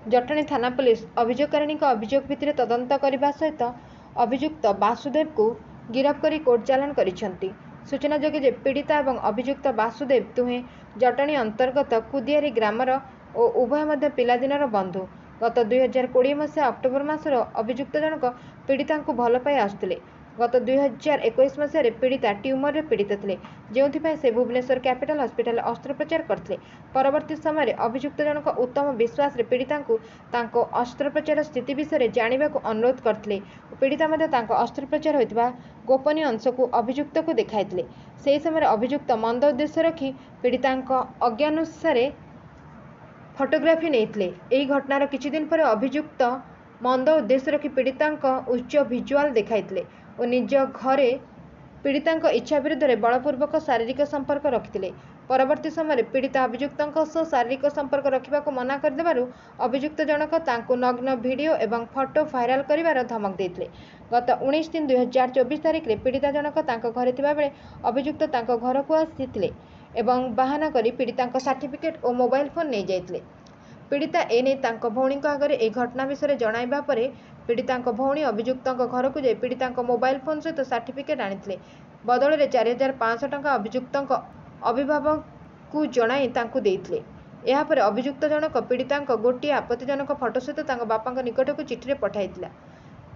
जटणी थाना पुलिस अभियोगकारिणी अभियोग भित्तिरे तदंत करने सहित अभियुक्त वासुदेव को गिरफ्त कर कोर्ट चालाण करिसेंति। सूचनायोग्य जे पीड़िता और अभियुक्त वासुदेव दुहें जटणी अंतर्गत कुदियारी ग्रामर और उभय मध्य पिलादिनर बंधु। गत 2020 मसीहा अक्टोबर मासर अभियुक्त जनक पीड़िता को भल पाई आसुथिले। गत 2021 मसीह पीड़िता ट्यूमर पीड़ित थे, जो से भुवनेश्वर कैपिटल हॉस्पिटल अस्त्रोपचार करते। परवर्ती समय अभियुक्त जनक उत्तम विश्वास पीड़िता को अस्त्रोपचार स्थिति विषय जानवा अनुरोध करते। पीड़िता अस्त्रोपचार होता गोपनीय अंश को अभियुक्त को देखाई। से समय अभियुक्त मंद उद्देश्य रखी पीड़िता अज्ञानुसार फोटोग्राफी नहीं। यही घटनार किछि दिन पर अभियुक्त मंद उद्देश्य रखी पीड़िता उच्च भिजुआल देखाई और निज घरे पीड़िता इच्छा विरुद्ध बलपूर्वक शारीरिक संपर्क रखिते। परवर्ती समय पीड़िता अभियुक्त शारीरिक संपर्क रखा मना करदेबारु अभियुक्त जनक तांको नग्न वीडियो एवं फोटो भाइराल कर धमक देते। गत 19/3/2024 तारिख में पीड़िता जनक घरे थिबा बेले अभियुक्त घर को आसीथिले एवं बाहाना करी पीड़िता सर्टिफिकेट और मोबाइल फोन नहीं जाइथिले। पीड़िता एने भौणी आगे यह घटना विषय जणाइबा परे पीड़िता भौणी अभियुक्त घर को जाई पीड़िता मोबाइल फोन सहित सर्टिफिकेट आनिथिले। बदल में 4500 टंका अभियुक्त अभिभावक को जणाई देइथिले। यापर अभियुक्त जनक पीड़िता गोटे आपत्तिजनक फोटो सहित बापा निकट को चिठी पठाइथिला।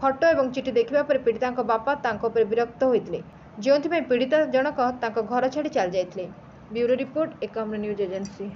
फोटो एवं चिठी देखा पर पीड़िता बापा विरक्त होते, जो पीड़िता जनक घर छाड़ी चल जाते। Bureau report Ekamra news agency.